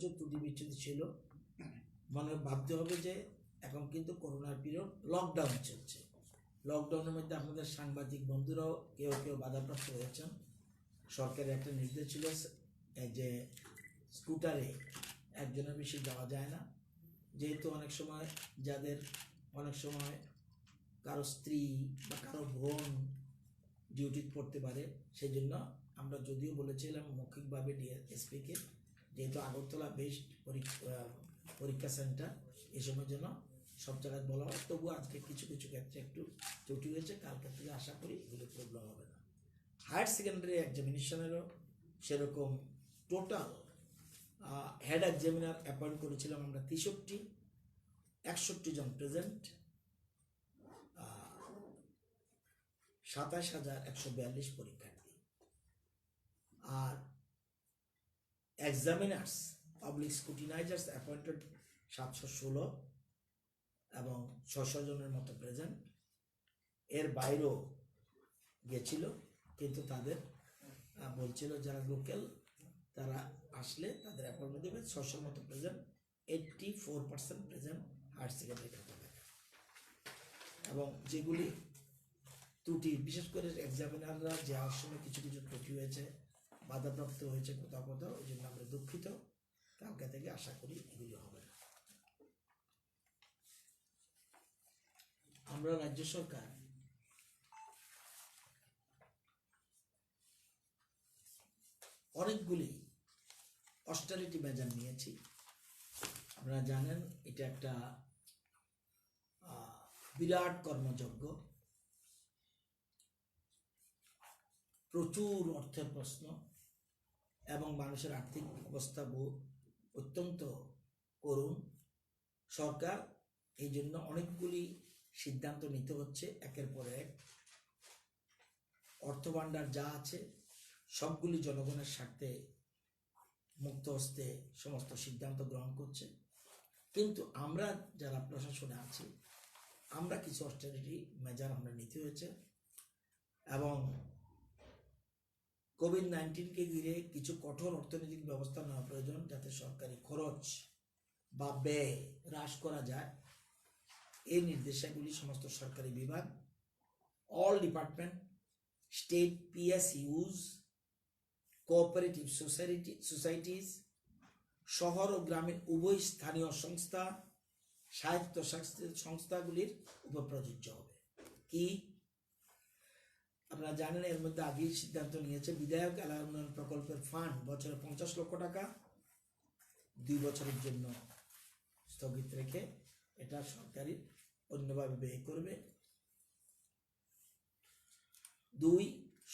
কিছু ত্রুটি বিচ্যুতি ছিল। মনে ভাবতে হবে যে এখন কিন্তু করোনার পিরিয়ড, লকডাউন চলছে। লকডাউনের মধ্যে আমাদের সাংবাদিক বন্ধুরাও কেউ কেউ বাধাপ্রাপ্ত হয়েছেন। সরকারের একটা নির্দেশ ছিল যে স্কুটারে একজনের বেশি যাওয়া যায় না, যেহেতু অনেক সময় অনেক সময় কারো স্ত্রী বা কারো বোন ডিউটি পড়তে পারে, সেই জন্য আমরা যদিও বলেছিলাম মৌখিকভাবে ডিএসপিকে, যেহেতু আগরতলা বেস্ট পরীক্ষা সেন্টার, এই সময় জন্য সব জায়গায় বলা হয়, তবু আজকে কিছু কিছু ক্ষেত্রে একটু ত্রুটি হয়েছে। কালকে থেকে আশা করি এগুলো প্রবলেম হবে না। হায়ার সেকেন্ডারি এক্সামিনেশনেরও সেরকম টোটাল হেড এক্সামিনার অ্যাপয়েন্ট করেছিলাম আমরা 61 জন প্রেজেন্ট, 27,142 পরীক্ষার্থী। আর এক্সামিনার্স পাবলিক স্ক্রুটিনাইজার্স অ্যাপয়েন্টেড 716 এবং 600 জনের মতো প্রেজেন্ট। এর বাইরেও গেছিল, কিন্তু তাদের বলছিল যারা লোকাল তারা আসলে তাদের অ্যাপয়েন্টমেন্ট দেবে। 600 মতো প্রেজেন্ট, 84% প্রেজেন্ট হায়ার সেকেন্ডারি খাতা দেখা। এবং যেগুলি ত্রুটি, বিশেষ করে এক্সামিনাররা যাওয়ার সময় কিছু কিছু ত্রুটি হয়েছে, বাধাপ্রাপ্ত হয়েছে কোথাও কোথাও, ওই জন্য আমরা দুঃখিত। কালকে থেকে আশা করি এগুলি হবে না। আমরা রাজ্য সরকার অনেকগুলি অস্টারিটি মেজার নিয়েছি। আপনারা জানেন এটা একটা বিরাট কর্মযজ্ঞ, প্রচুর অর্থের প্রশ্ন এবং মানুষের আর্থিক অবস্থা অত্যন্ত করুণ। সরকার এই জন্য অনেকগুলি সিদ্ধান্ত নিতে হচ্ছে একের পর এক। অর্থভাণ্ডার যা আছে সবগুলি জনগণের স্বার্থে মুক্ত হস্তে সমস্ত সিদ্ধান্ত গ্রহণ করছে। কিন্তু আমরা যারা প্রশাসনে আছি, আমরা কিছু অস্টারিটি মেজার আমরা নিতে হয়েছে এবং কোভিড-19কে ঘিরে কিছু কঠোর অর্থনৈতিক ব্যবস্থা নেওয়া প্রয়োজন, যাতে সরকারি খরচ বা ব্যয় হ্রাস করা যায়। এই নির্দেশাবলী সমস্ত সরকারি বিভাগ, all department, state PSUs, cooperative societies, শহর ও গ্রামীণ উভয় স্থানীয় সংস্থা, স্বায়ত্তশাসিত সংস্থাগুলির উপর প্রযোজ্য হবে। কি আপনারা জানেন, এর মধ্যে আগেই সিদ্ধান্ত নিয়েছে বিধায়ক এলাকা উন্নয়ন প্রকল্পের ফান্ড বছরে 50 লক্ষ টাকা 2 বছরের জন্য স্থগিত রেখে এটা সরকারি অন্যভাবে ব্যয় করবে। 2,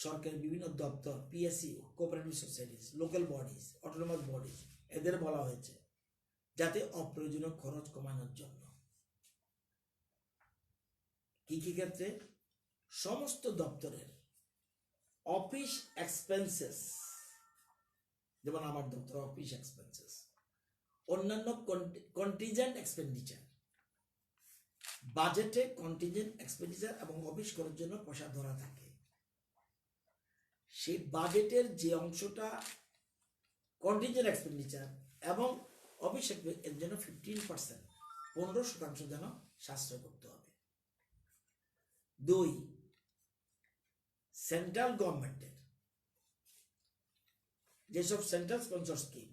সরকারি বিভিন্ন দপ্তর, PSU, cooperative societies, local bodies, autonomous bodies, এদের বলা হয়েছে যাতে অপ্রয়োজনীয় খরচ কমানোর জন্য। কি কি ক্ষেত্রে? সমস্ত দপ্তরের অফিস এক্সপেন্সেস, যেমন আমার দপ্তর অফিস এক্সপেন্সেস, অন্যান্য কন্টিনজেন্ট এক্সপেন্ডিচার, বাজেটে কন্টিনজেন্ট এক্সপেন্ডিচার এবং অফিস করার জন্য পয়সা ধরা থাকে, সেই বাজেটের যে অংশটা কন্টিনজেন্ট এক্সপেন্ডিচার এবং অফিস এর জন্য 15% যেন সাশ্রয় করতে হবে। 2, সেন্ট্রাল গভর্নমেন্টের যেসব সেন্ট্রাল স্পন্সর স্কিম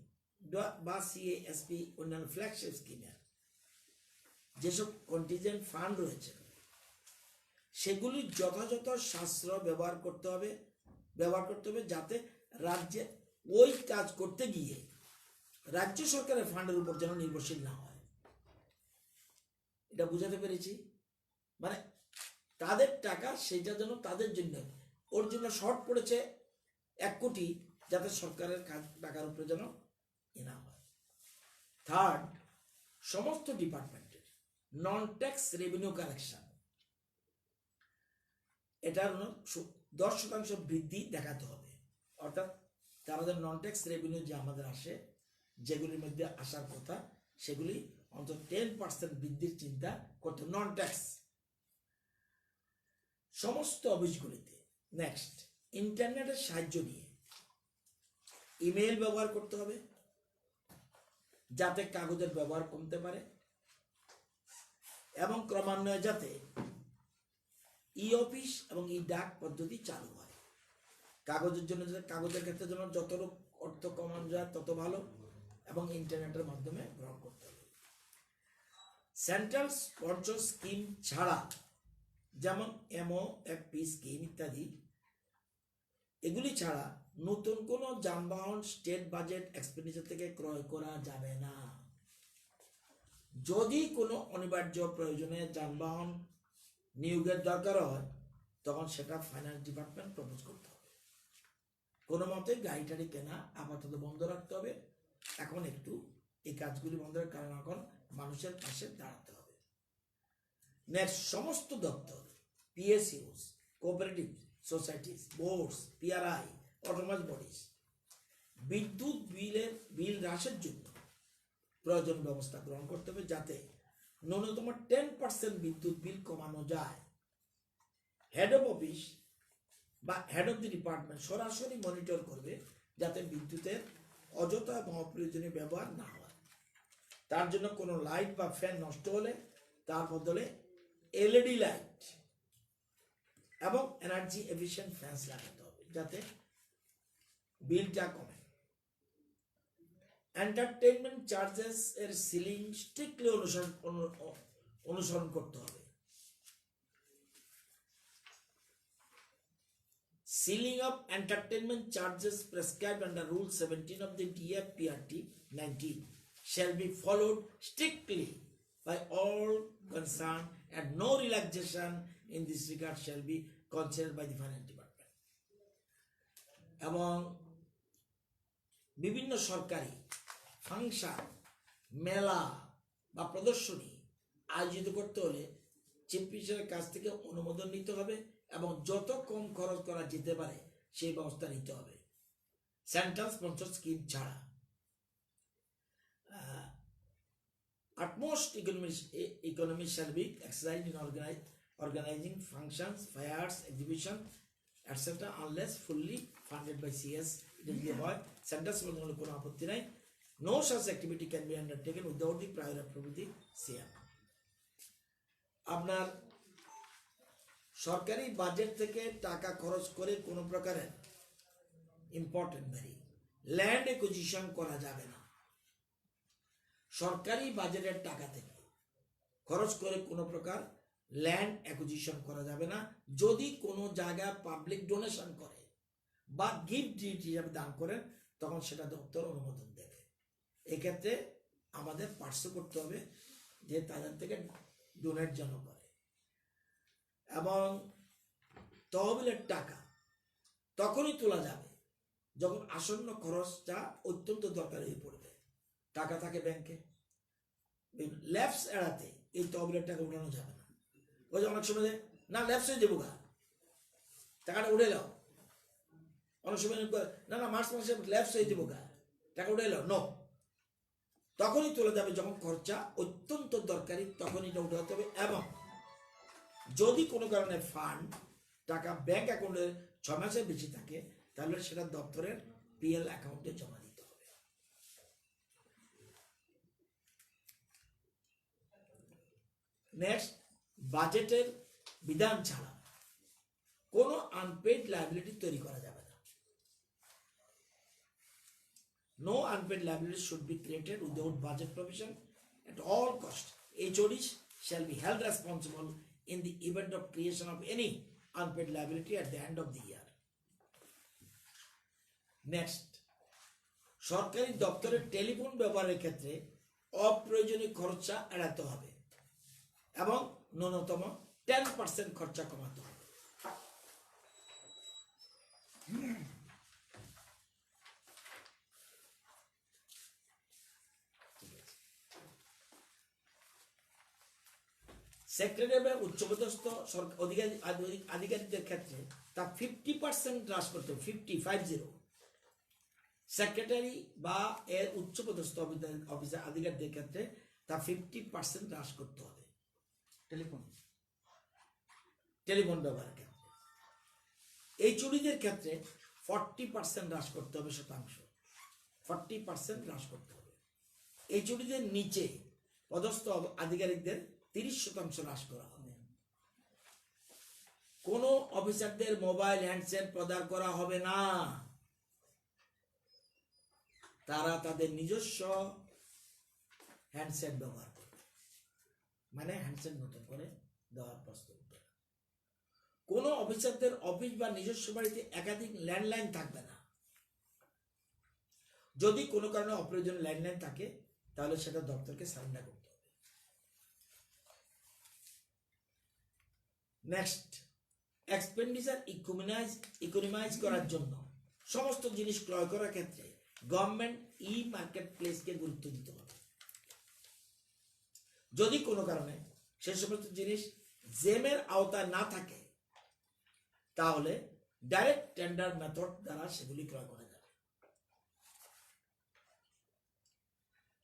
বা CASP অন্যান্য ফ্ল্যাগশিপ স্কিমের যেসব কন্টিনজেন্ট ফান্ড রয়েছে, সেগুলি যথাযথ সাশ্রয় ব্যবহার করতে হবে, যাতে রাজ্যে ওই কাজ করতে গিয়ে রাজ্য সরকারের ফান্ডের উপর যেন নির্ভরশীল না হয়। এটা বুঝাতে পেরেছি? মানে তাদের টাকা সেটা যেন তাদের জন্য, ওর জন্য শর্ট পড়েছে 1 কোটি, যাতে সরকারের টাকার উপরে যেন না হয়। 3, সমস্ত ডিপার্টমেন্টের নন ট্যাক্স রেভিনিউ কালেকশন, এটার 10% বৃদ্ধি দেখাতে হবে। অর্থাৎ তাদের নন ট্যাক্স রেভিনিউ যে আমাদের আসে, যেগুলির মধ্যে আসার কথা, সেগুলি অন্তত 10% বৃদ্ধির চিন্তা করতে, নন ট্যাক্স সমস্ত অফিসগুলিতে। নেক্সট, ইন্টারনেটের সাহায্য নিয়ে ইমেল ব্যবহার করতে হবে, যাতে কাগজের ব্যবহার কমতে পারে এবং ক্রমান্বয়ে যাতে ই অফিস এবং ই ডাক পদ্ধতি চালু হয়। কাগজের জন্য কাগজের ক্ষেত্রে যেন যত অর্থ কমানো যায় তত ভালো এবং ইন্টারনেটের মাধ্যমে গ্রহণ করতে হবে। সেন্ট্রাল স্পন্সর স্কিম ছাড়া যেমন এমওএফপি স্কিম ইত্যাদি এগুলি ছাড়া নতুন কোনো যানবাহন স্টেট বাজেট এক্সপেন্ডিচার থেকে ক্রয় করা যাবে না। যদি কোনো অনিবার্য প্রয়োজনে যানবাহন নিয়োগের দরকার হয় তখন সেটা ফাইন্যান্স ডিপার্টমেন্ট প্রপোজ করতে হবে। কোনো মতে গাড়ি টাড়ি কেনা আপাতত বন্ধ রাখতে হবে। এখন একটু এই কাজগুলি বন্ধ রাখার কারণ এখন মানুষের পাশে দাঁড়াতে হবে। নেক্সট, সমস্ত দপ্তর, পিএসইউস, cooperative societies, boards, PRI, autonomous bodies বিদ্যুৎ বিল হ্রাসের জন্য প্রয়োজন ব্যবস্থা গ্রহণ করতে হবে যাতে ন্যূনতম 10% বিদ্যুৎ বিল কমানো যায়। হেড অফ অফিস বা হেড অফ দি ডিপার্টমেন্ট সরাসরি মনিটর করবে যাতে বিদ্যুতের অযথা এবং অপ্রয়োজনীয় ব্যবহার না হয়। তার জন্য কোনো লাইট বা ফ্যান নষ্ট হলে তার বদলে এলইডি লাইট এবং এনার্জি এফিশিয়েন্ট ফ্যান লাগাতে হবে যাতে বিলটা কমে। এন্টারটেইনমেন্ট চার্জেস এর সিলিং স্ট্রিক্টলি অনুসরণ করতে হবে। Ceiling of entertainment charges prescribed under Rule 17 of the DFPRT 19 shall be followed strictly by all concerned and no relaxation in this regard shall be considered by the Finance Department. এবং বিভিন্ন সরকারি function, মেলা বা প্রদর্শনী আয়োজিত করতে হলে chief মিনিস্টারের কাছ থেকে অনুমোদন নিতে হবে এবং যত কম খরচ করা যেতে পারে সেই ব্যবস্থা নিতে হবে সেন্ট্রাল স্পন্সর স্কিম ছাড়া। Utmost economy shall be exercised in organizing functions, fairs, exhibition, etc. unless fully funded by CS. It is avoid central sponsor কোনো আপত্তি নাই। No such activity can be undertaken without the prior approval of the CM. আপনার সরকারি budget থেকে টাকা খরচ করে কোনো প্রকারের ইম্পর্টেন্ট ভেরি ল্যান্ড অ্যাকুইজিশন করা যাবে না। সরকারি বাজেটের টাকা থেকে খরচ করে কোনো প্রকার ল্যান্ড অ্যাকুইজিশন করা যাবে না। যদি কোনো জায়গা পাবলিক ডোনেশন করে বা গিফট হিসাবে দান করেন তখন সেটা দপ্তর অনুমোদন দেবে। এক্ষেত্রে আমাদের পার্শ্ব করতে হবে যে তাদের থেকে ডোনেট যেন করে। এবং তহবিলের টাকা তখনই তোলা যাবে যখন আসন্ন খরচটা অত্যন্ত দরকার হয়ে পড়বে। টাকা থাকে ব্যাংকে, ল্যাপস এড়াতে এই তহবিলের টাকা উঠানো যাবে না। ওই যে অনেক সময় না ল্যাপস হয়ে দেবো গা, টাকাটা উঠে যাও। অনেক সময় না না মার্চ মাসে ল্যাপস হয়ে দেবো গা, টাকা উঠে যাও। নো, তখনই তোলা যাবে যখন খরচা অত্যন্ত দরকারি, তখনই এটা উঠাতে হবে। এবং যদি কোনো কারণে ফান্ড টাকা ব্যাংক অ্যাকাউন্টে 6 মাসের বেশি থাকে তাহলে সেটা দপ্তরের পিএল অ্যাকাউন্টে জমা দিতে হবে। নেক্সট, বাজেটের বিধান ছাড়া কোনো আনপেড লায়াবিলিটি তৈরি করা যাবে না। No unpaid liability should be created without budget provision at all cost. HODs shall be held responsible in the event of creation of any unpaid liability at the end of the year. Next, সরকারি দপ্তরের telephone ব্যবহারের ক্ষেত্রে অপ্রয়োজনীয় খরচা এড়াতে হবে এবং ন্যূনতম 10% খরচা কমাতে হবে। সেক্রেটারি বা উচ্চপদস্থ আধিকারিকদের ক্ষেত্রে তা 50% হ্রাস করতে হবে। 50 সেক্রেটারি বা এর উচ্চপদস্থ অফিসার আধিকারিকদের ক্ষেত্রে তা 50% হ্রাস করতে হবে টেলিফোন ব্যবহারের ক্ষেত্রে। এই চুরিদের ক্ষেত্রে 40% হ্রাস করতে হবে, 40% হ্রাস করতে হবে। এইচওডিদের নিচে পদস্থ আধিকারিকদের 30% হ্রাস করা হবে। কোনো অফিসারদের মোবাইল হ্যান্ডসেট প্রদান করা হবে না, তারা তাদের নিজস্ব হ্যান্ডসেট ব্যবহার করবে, মানে হ্যান্ডসেট নতুন করে দেওয়ার প্রস্তাব। কোনো অফিসারদের অফিস বা নিজস্ব বাড়িতে একাধিক ল্যান্ডলাইন থাকবে না। যদি কোনো কারণে অপ্রয়োজনীয় ল্যান্ডলাইন থাকে তাহলে সেটা দপ্তরকে সারেন্ডার করতে হবে। নেক্সট, এক্সপেন্ডিচার ইকোনমাইজ করার জন্য সমস্ত জিনিস ক্রয় করার ক্ষেত্রে গভর্নমেন্ট মার্কেট প্লেসকে গুরুত্ব দিতে হবে। যদি কোনো কারণে সে সমস্ত জিনিস জেমের আওতায় না থাকে তাহলে ডাইরেক্ট টেন্ডার মেথড দ্বারা সেগুলি ক্রয় করা যাবে।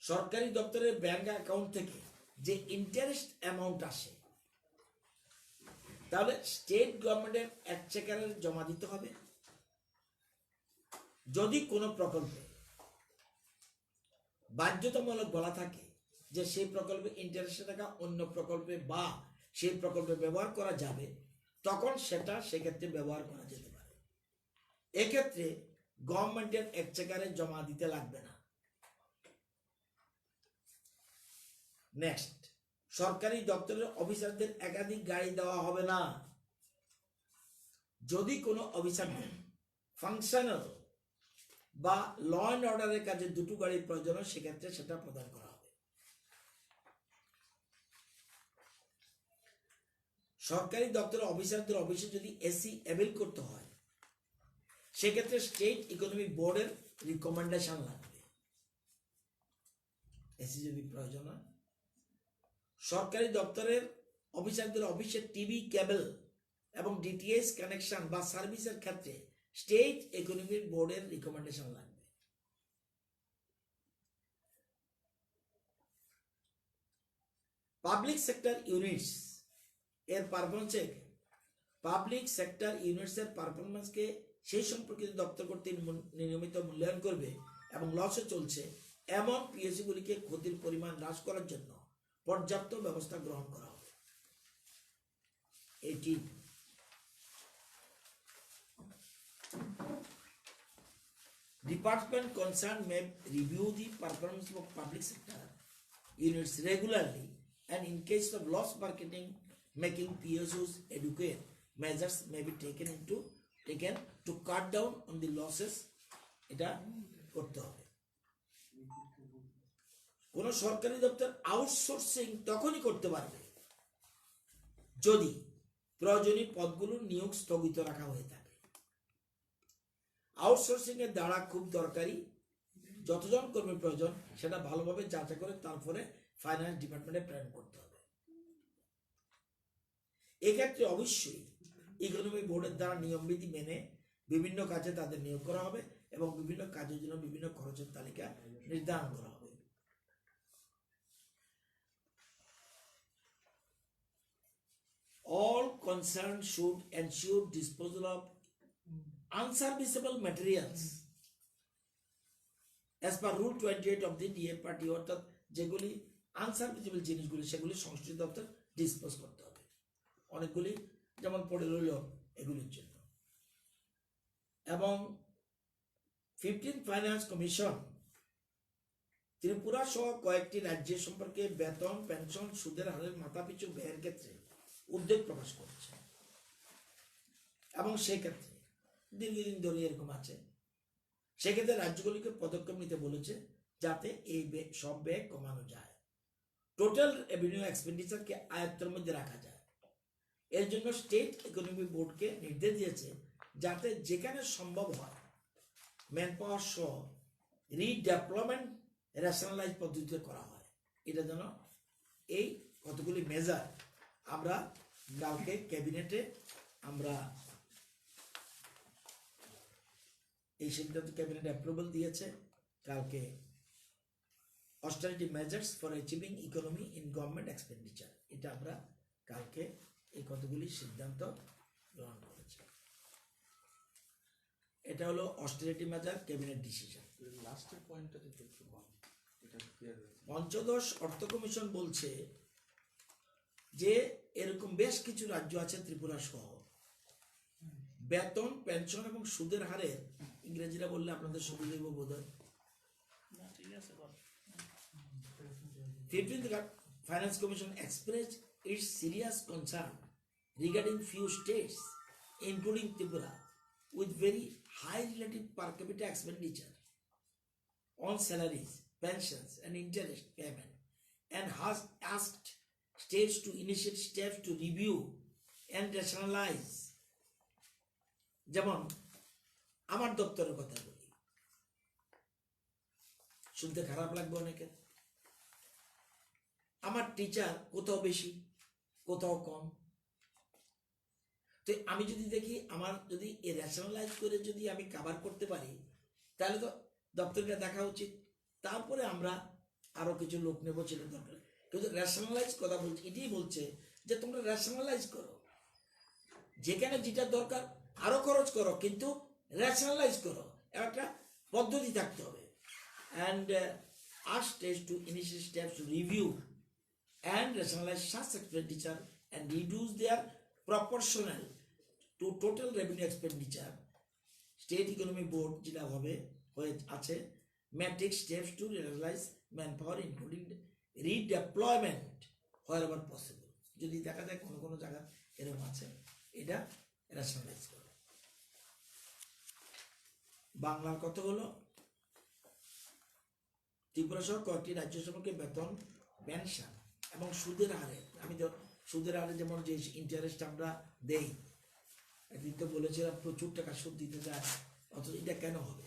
সরকারি দপ্তরের ব্যাংক অ্যাকাউন্ট থেকে যে ইন্টারেস্ট অ্যামাউন্ট আসে তাহলে স্টেট গভর্নমেন্টের এক্সচেকারে জমা দিতে হবে। যদি কোনো প্রকল্পে বাধ্যতামূলক বলা থাকে যে সেই প্রকল্পে ইন্টারেস্টে টাকা অন্য প্রকল্পে বা সেই প্রকল্পে ব্যবহার করা যাবে, তখন সেটা সেক্ষেত্রে ব্যবহার করা যেতে পারে। এক্ষেত্রে গভর্নমেন্টের এক্সচেকারে জমা দিতে লাগবে না। নেক্সট, সরকারি দপ্তরের অফিসারদের একাধিক গাড়ি দেওয়া হবে না। যদি কোনো অফিসারদের ফাংশনাল বা ল অ্যান্ড অর্ডারের কাজে দুটো গাড়ির প্রয়োজন হয় সেক্ষেত্রে সেটা প্রদান করা হবে। সরকারি দপ্তরের অফিসারদের অফিসে যদি এসি অ্যাভেল করতে হয় সেক্ষেত্রে স্টেট ইকোনমিক বোর্ডের রিকমেন্ডেশন লাগবে, এসি যদি প্রয়োজন হয়। সরকারি দপ্তরের অফিসারদের অফিসে টিভি, কেবল এবং ডিটিএইচ কানেকশন বা সার্ভিসের ক্ষেত্রে স্টেট ইকোনমিক বোর্ডের রিকমেন্ডেশন লাগবে। পাবলিক সেক্টর ইউনিটস এর পারফরমেন্স, পাবলিক সেক্টর ইউনিটস এর পারফরমেন্সকে সেই সম্পর্কিত দপ্তর কর্তৃক নিয়মিত মূল্যায়ন করবে এবং লসে চলছে এমন পিএসসি গুলিকে ক্ষতির পরিমাণ হ্রাস করার জন্য পর্যাপ্ত ব্যবস্থা গ্রহণ করা হবে। এটি Department concerned may review the performance of public sector units regularly, and in case of loss marketing making PSUs, adequate measures may be taken to cut down on the losses. এটা করতে হবে। কোন সরকারি দপ্তর আউটসোর্সিং তখনই করতে পারবে যদি প্রয়োজনীয় পদগুলোর নিয়োগ স্থগিত রাখা হয়ে থাকে। আউটসোর্সিং এর দ্বারা খুব দরকারি যতজন কর্মীর প্রয়োজন সেটা ভালোভাবে যাচাই করে তারপরে ফাইন্যান্স ডিপার্টমেন্টে প্রেরণ করতে হবে। এক্ষেত্রে অবশ্যই ইকোনমিক বোর্ডের দ্বারা নিয়মবিধি মেনে বিভিন্ন কাজে তাদের নিয়োগ করা হবে এবং বিভিন্ন কাজের জন্য বিভিন্ন খরচের তালিকা নির্ধারণ করা হবে। All concerned should ensure disposal of unserviceable materials as per rule 28 of the DFRT, অর্থাৎ যেগুলি আনসার্ভিসেবল জিনিসগুলি সেগুলি সংশ্লিষ্ট দপ্তর ডিসপোজ করতে হবে। অনেকগুলি যেমন পড়ে রইল এগুলির জন্য। এবং 15 ফাইন্যান্স কমিশন ত্রিপুরা সহ কয়েকটি রাজ্যের সম্পর্কে বেতন, পেনশন, সুদের হারের মাথাপিছু ব্যয়ের ক্ষেত্রে উদ্বেগ প্রকাশ করছে এবং সেক্ষেত্রে দীর্ঘদিন ধরে এরকম আছে, সেক্ষেত্রে রাজ্যগুলিকে পদক্ষেপ নিতে বলেছে যাতে এই সব ব্যয় কমানো যায়, টোটাল রেভিনিউ এক্সপেন্ডিচারকে আয়ত্তের মধ্যে রাখা যায়। এর জন্য স্টেট ইকোনমিক বোর্ডকে নির্দেশ দিয়েছে যাতে যেখানে সম্ভব হয় ম্যান পাওয়ার সহ রিডেভেলপমেন্ট রেশনালাইজ পদ্ধতিতে করা হয়। এটা যেন এই কতগুলি মেজার আমরা কালকে ক্যাবিনেটে আমরা এই সিদ্ধান্ত ক্যাবিনেট অ্যাপ্রুভাল দিয়েছে কালকে, austerity measures for achieving economy in government expenditure, এটা আমরা কালকে এই কতগুলি সিদ্ধান্ত গ্রহণ করেছে। এটা হলো অস্টারিটি মেজার ক্যাবিনেট ডিসিশন। লাস্টের পয়েন্টটা যদি একটু বল। পঞ্চদশ অর্থ কমিশন বলছে যে এরকম বেশ কিছু রাজ্য আছে ত্রিপুরা সহ, বেতন, পেনশন এবং সুদের হারের ইংরেজিরা বললে আপনাদের সুবিধা দেব বোধ হয়। 15th Finance Commission expressed its serious concern regarding few states, including Tripura, with very high relative per capita expenditure on salaries, pensions, and interest payment, and has asked states to initiate steps to review and rationalize. যেমন আমার দপ্তরের কথা বলি, শুনতে খারাপ লাগবে অনেকের। আমার টিচার কোথাও বেশি কোথাও কম, তো আমি যদি দেখি আমার যদি রেশনালাইজ করে যদি আমি কভার করতে পারি তাহলে তো দপ্তরকে দেখা উচিত, তারপরে আমরা আরো কিছু লোক নেব সেটা দরকার। কিন্তু রেশনালাইজ কথা বলছে, এটাই বলছে যে তোমরা রেশনালাইজ করো, যেখানে যেটা দরকার আরো খরচ করো, কিন্তু রেশনালাইজ করো, একটা পদ্ধতি থাকতে হবে। And ask states to initiate steps to review and rationalize such expenditure and reduce their proportional to total revenue expenditure. State Economic Board যেটা হবে হয়ে আছে may take steps to rationalize manpower including redeployment wherever possible. যদি দেখা যায় কোনো কোনো জায়গা এরকম আছে, এটা rationalize করো। বাংলার কত হলো, ত্রিপুরা সহ কয়েকটি রাজ্য সরকারকে বেতন, পেনশন এবং সুদের হারে, আমি তো সুদের হারে যেমন যে ইন্টারেস্ট আমরা দেই, একদিন তো বলেছিলাম প্রচুর টাকা সুদ দিতে যায়, অথচ এটা কেন হবে,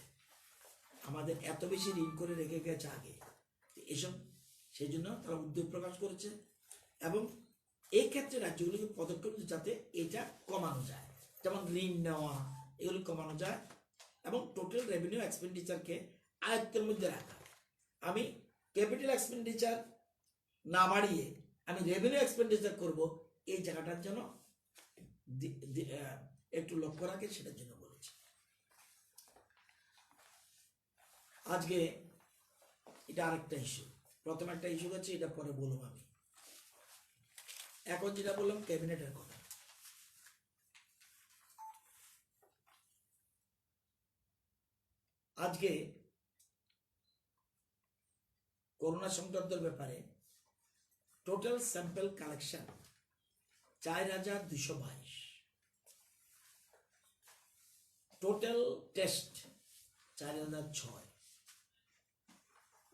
আমাদের এত বেশি ঋণ করে রেখে গেছে আগে এসব, সেই জন্য তারা উদ্যোগ প্রকাশ করেছে এবং এই ক্ষেত্রে রাজ্যগুলিকে পদক্ষেপ যাতে এটা কমানো যায়, যেমন ঋণ নেওয়া এগুলি কমানো যায় এবং টোটাল রেভিনিউ এক্সপেন্ডিচারকে আয়ত্তের মধ্যে রাখা। আমি ক্যাপিটাল এক্সপেন্ডিচার না বাড়িয়ে আমি রেভিনিউ এক্সপেন্ডিচার করব, এই জায়গাটার জন্য একটু লক্ষ্য রাখে, সেটার জন্য বলেছি। আজকে এটা আরেকটা ইস্যু, প্রথম একটা ইস্যু হচ্ছে, এটা পরে বলবো আমি। এখন যেটা বললাম ক্যাবিনেটের কথা, আজকে করোনা সংক্রান্তের ব্যাপারে total sample collection 4222, total test 4006,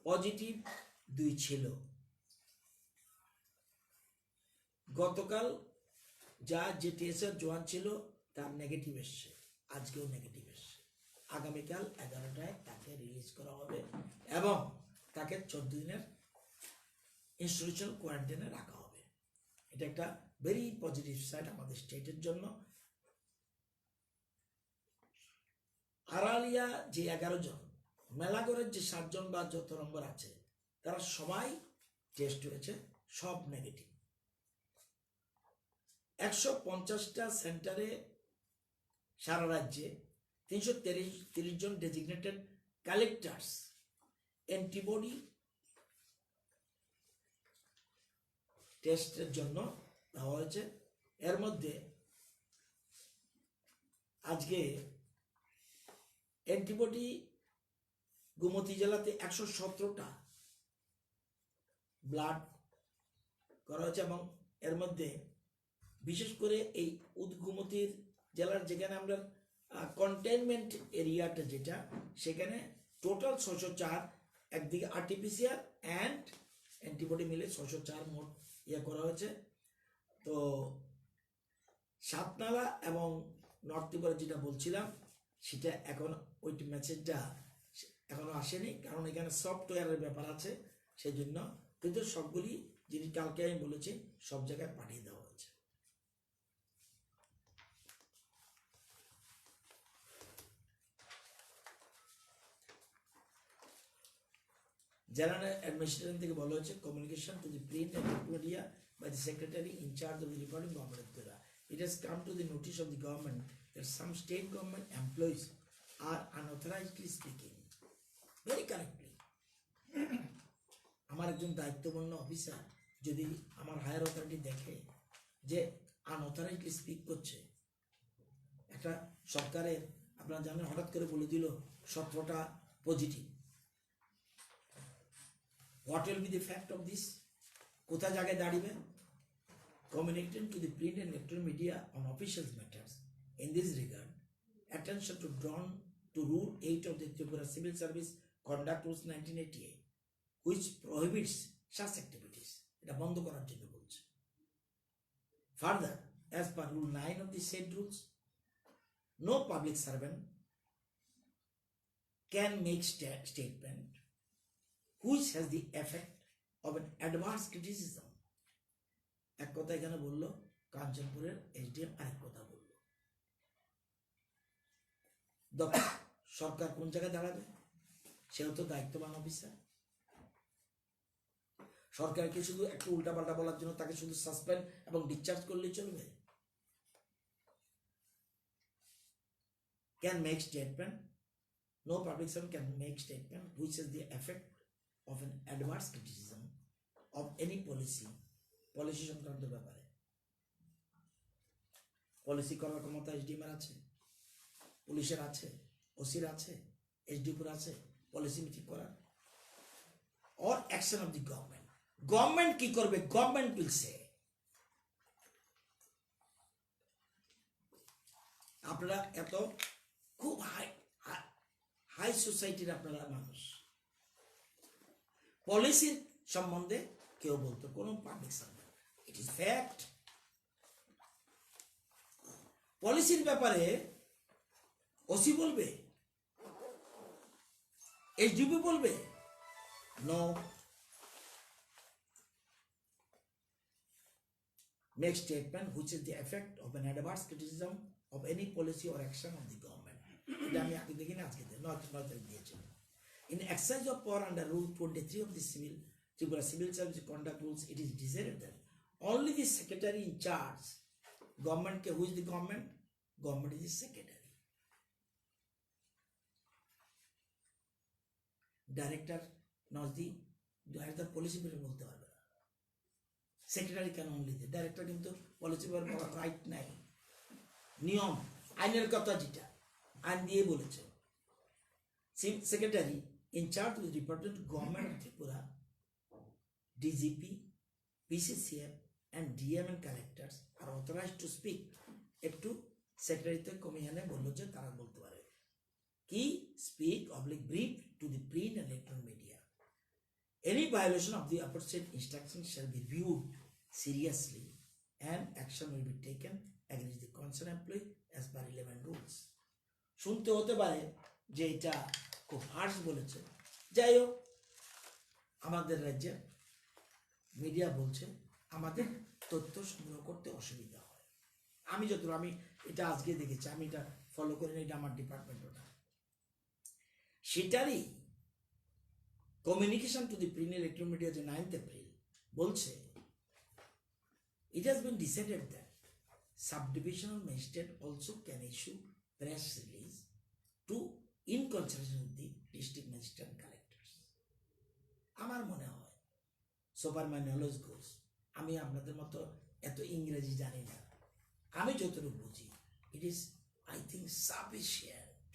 positive 2 ছিল। গতকাল যা যে টেস্টের জোয়ান ছিল তার নেগেটিভ এসছে, আজকেও নেগেটিভ এসছে। আগামীকাল 11টায় তাকে রিলিজ করা হবে এবং তাকে 14 দিনের ইনস্টিটিউশনাল কোয়ারেন্টাইনে রাখা হবে। এটা একটা ভেরি পজিটিভ সাইড আমাদের স্টেটের জন্য। আড়ালিয়া যে 11 জন, মেলাগড়ের যে 7 জন বা যত নম্বর আছে, তারা সবাই টেস্ট হয়েছে, সব নেগেটিভ। 150টা সেন্টারে সারা রাজ্যে 330 জন ডেজিগনেটেড কালেক্টার্স অ্যান্টিবডি টেস্টের জন্য দেওয়া হয়েছে। এর মধ্যে আজকে অ্যান্টিবডি গোমতী জেলাতে 117টা ব্লাড করা হয়েছে এবং এর মধ্যে বিশেষ করে এই গোমতীর জেলার যেখানে আমরা কন্টেইনমেন্ট এরিয়াটা যেটা, সেখানে টোটাল 604, একদিকে আরটিপিসিআর অ্যান্ড অ্যান্টিবডি মিলে 604 মোট করা হয়েছে। তো সাতনালা এবং নর্থ ত্রিপুরা যেটা বলছিলাম, সেটা এখন ওই মেসেজটা এখনো আসেনি, কারণ এখানে সফটওয়্যারের ব্যাপার আছে, সেই জন্য। কিন্তু সবগুলি যিনি কালকে আমি বলেছি সব জায়গায় পাঠিয়ে দেওয়া হয়েছে। জেনারেল অ্যাডমিনিস্ট্রেশন থেকে বলা হয়েছে communication to the print and media by the secretary in charge of the reporting government of Tripura. It has come to the notice of the government that some state government employees are unauthorizedly speaking, very correctly, আমার একজন দায়িত্বপূর্ণ officer যদি আমার higher authority দেখে যে আনঅথরাইজলি speak করছে, একটা সরকারের আপনারা জানেন হঠাৎ করে বলে দিল 17টা positive, what will be the fact of this? কোথায় জায়গায় দাঁড়িবে? Communicating to the print and electronic media on official matters. In this regard, attention to drawn to Rule 8 of the Tripura Civil Service Conduct Rules 1988, which prohibits such activities. এটা বন্ধ করার জন্য বলছে। Further, as per Rule 9 of the said rules, no public servant can make statement which has the effect of an adverse criticism. এক কথা এখানে বললো কাঞ্চনপুরের SDM, আরেক কথা বললো। সরকার কোন জায়গায় দাঁড়াবে? সেও তো দায়িত্ববান অফিসার। সরকারকে শুধু একটু উল্টাপাল্টা বলার জন্য তাকে শুধু সাসপেন্ড এবং ডিসচার্জ করলেই চলবে? Can make statement, no public servant can make statement which is the effect of an adverse criticism of any policy সংক্রান্ত ব্যাপারে। পলিসি করার ক্ষমতা এসডিএম এর আছে, পুলিশের আছে, ওসির আছে, এসডিপুর আছে পলিসি ঠিক করার। Or action of the government, government কি করবে? Government will say. আপনারা এত খুব হাই সোসাইটির আপনারা মানুষ, পলিসির সম্বন্ধে কেউ বলতো কোন public servant, it is fact. পলিসির ব্যাপারে ওসি বলবে, এইচডিপি বলবে? No. Make statement which is the effect of an adverse criticism of any policy or action of the government. এটা আমি আগে দেখি না, আজকে দিয়েছি। In exercise of power under Rule 23 of the Tripura Civil Service Conduct Rules, it is decided that only the secretary in charge, government ke, who is the government? Government is the secretary. Director not the director policy bearer বলতে পারবে না। Secretary কেন only the director, কিন্তু policy বের করার right নাই। নিয়ম আইনের কথা, যেটা আইন দিয়ে বলেছে, secretary in charge with reported to government of Tripura, DGP, PCCM and DM and collectors are authorized to speak. একটু সেক্রেটারিতে কমিশনে বললো যে তারা বলতে পারে কি, speak oblique brief to the print and electronic media. Any violation of the aforesaid instructions shall be viewed seriously and action will be taken against the concerned employee as per relevant rules. শুনতে হতে পারে যে এটা খুব হার্শ বলেছে, যাই হোক আমাদের রাজ্যে মিডিয়া বলছে আমাদের তথ্য সংগ্রহ করতে অসুবিধা হয়। আমি এটা আজকে দেখেছি, আমি এটা ফলো করি না, এটা আমার ডিপার্টমেন্ট ওটা। সেটারই communication to the print electronic media যে 9th এপ্রিল বলছে, it has been decided that subdivisional magistrate also can issue press release to in consultation with the district magistrate and collectors. আমার মনে হয় সোপার মাই নলেজ গোস, আমি আপনাদের মতো এত ইংরেজি জানি না, আমি যতটুকু বুঝি it is I think sufficient.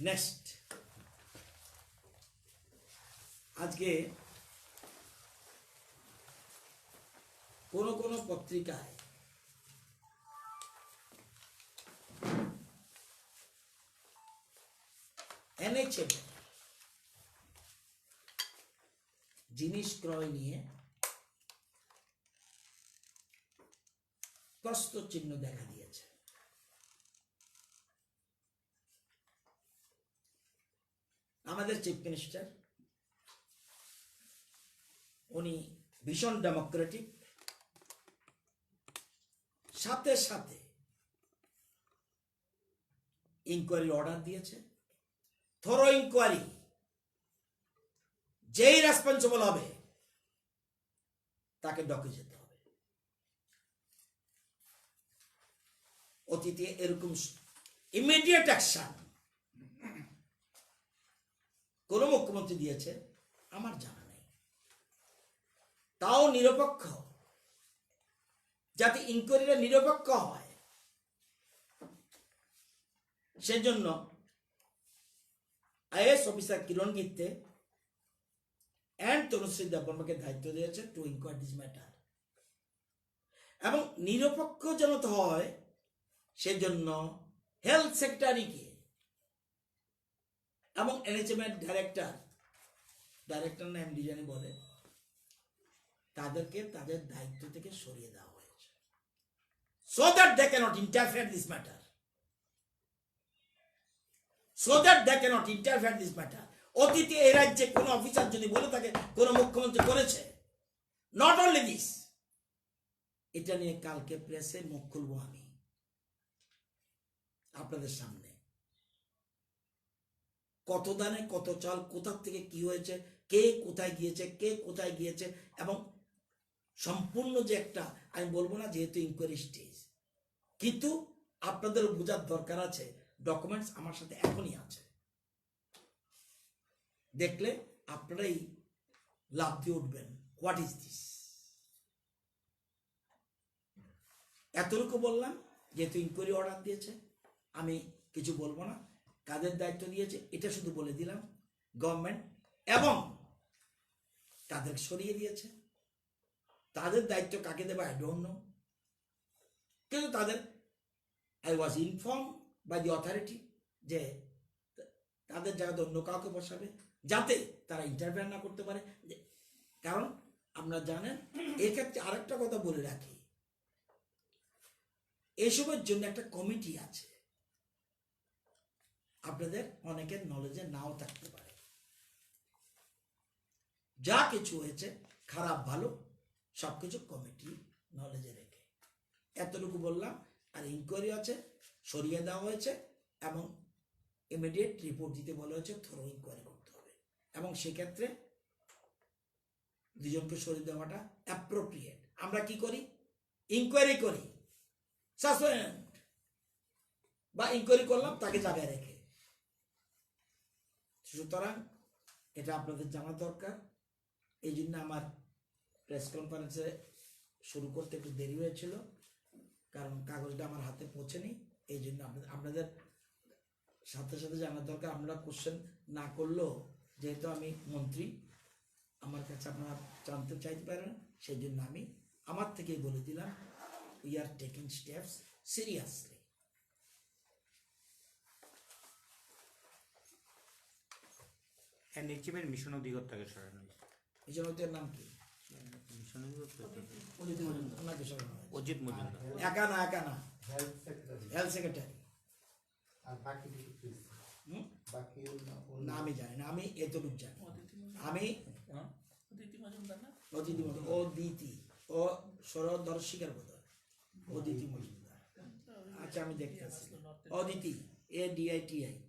Next, আজকে কোন পত্রিকায় NHM জিনিস ক্রয় নিয়ে প্রশ্ন চিহ্ন দেখা দিয়েছে। আমাদের চিফ মিনিস্টার উনি ভীষণ ডেমোক্রেটিক, সাথে সাথে ইনকোয়ারি অর্ডার দিয়েছে, থরো ইনকোয়ারি, যেই রেসপন্সিবল হবে তাকে ডকে যেতে হবে। অতীতে এরকম ইমিডিয়েট অ্যাকশন কোন মুখ্যমন্ত্রী দিয়েছে আমার জানা নেই। তাও নিরপেক্ষ, যাতে ইনকোয়ারিটা নিরপেক্ষ হয়, সেজন্য IAS officer Kiran Gitte and Tanushree দেববর্মাকে দায়িত্ব দিয়েছে টু ইনকোয়ার দিস ম্যাটার। এবং নিরপেক্ষ যেন তো হয়, সেজন্য হেলথ সেক্রেটারিকে এবং এনএচএম এর ডাইরেক্টর না এমডি জানি বলে, তাদেরকে তাদের দায়িত্ব থেকে সরিয়ে দেওয়া হয়েছে, so that they cannot interfere in this matter, so that they cannot interfere in this matter. অতীতে এই রাজ্যে কোন অফিসার যদি বলে থাকে কোন মুখ্যমন্ত্রী করেছে, নট অনলি দিস, এটা নিয়ে কালকে প্রেসে মুখ খুলবো আমি আপনাদের সামনে। কত দানে কত চাল, কোথা থেকে কি হয়েছে, কে কোথায় গিয়েছে, এবং সম্পূর্ণ যে একটা, আমি বলবো না যেহেতু ইনকোয়ারি স্টেজ, কিন্তু আপনাদের বোঝার দরকার আছে, ডকুমেন্টস আমার সাথে এখনই আছে, দেখলে আপনারাই লাভ দিয়ে উঠবেন, হোয়াট ইজ দিস। এতটুকু বললাম, যেহেতু ইনকোয়ারি অর্ডার দিয়েছে আমি কিছু বলবো না, কাদের দায়িত্ব দিয়েছে এটা শুধু বলে দিলাম, গভর্নমেন্ট, এবং তাদের সরিয়ে দিয়েছে। তাদের দায়িত্ব কাকে দেবে আই ডোন্ট নো, কিন্তু তাদের, I was inform by the authority যে তাদের জায়গাতে অন্য কাউকে বসাবে, যাতে তারা ইন্টারফেয়ার না করতে পারে। কারণ আপনারা জানেন, এক্ষেত্রে আরেকটা কথা বলে রাখি, এসবের জন্য একটা কমিটি আছে, আপনাদের অনেকের নলেজে নাও থাকতে পারে। যা কিছু হয়েছে, খারাপ ভালো সবকিছু কমিটি নলেজে রেখে, এতটুকু বললাম। আর ইনকোয়ারি আছে, সরিয়ে দেওয়া হয়েছে, এবং ইমিডিয়েট রিপোর্ট দিতে বলা হয়েছে, থরো ইনকোয়ারি করতে হবে, এবং সেক্ষেত্রে দুজনকে সরিয়ে দেওয়াটা অ্যাপ্রোপ্রিয়েট। আমরা কি করি, ইনকোয়ারি করি, সাসপেন্ড বা ইনকোয়ারি করলাম তাকে জায়গায় রেখে। সুতরাং এটা আপনাদের জানা দরকার। এই জন্য আমার প্রেস কনফারেন্সে শুরু করতে একটু দেরি হয়েছিল, কারণ কাগজটা আমার হাতে পৌঁছেনি। এই জন্য আপনাদের সাথে সাথে জানা দরকার। আপনারা কোশ্চেন না করলেও, যেহেতু আমি মন্ত্রী, আমার কাছে আপনারা জানতে চাইতে পারেন, সেই জন্য আমি আমার থেকেই বলে দিলাম, we are taking steps seriously. এনএচএমের মিশন অধিকর্তাকে সরানো হয়েছে। মিশনের নাম কি? মিশন অধিকর্তা ওনাকে সরানো হয়েছে। অজিত মজুমদার। একা না, হেলথ সেক্রেটারি। আর বাকি কিছু প্লিজ বাকি না আমি জানি না, আমি এতটুকু জানি। আমি অদিতি, ও সরদর শিকার বোধ হয়, অদিতি মজুমদার। আচ্ছা আমি দেখতে আসছি, অদিতি, ADITI।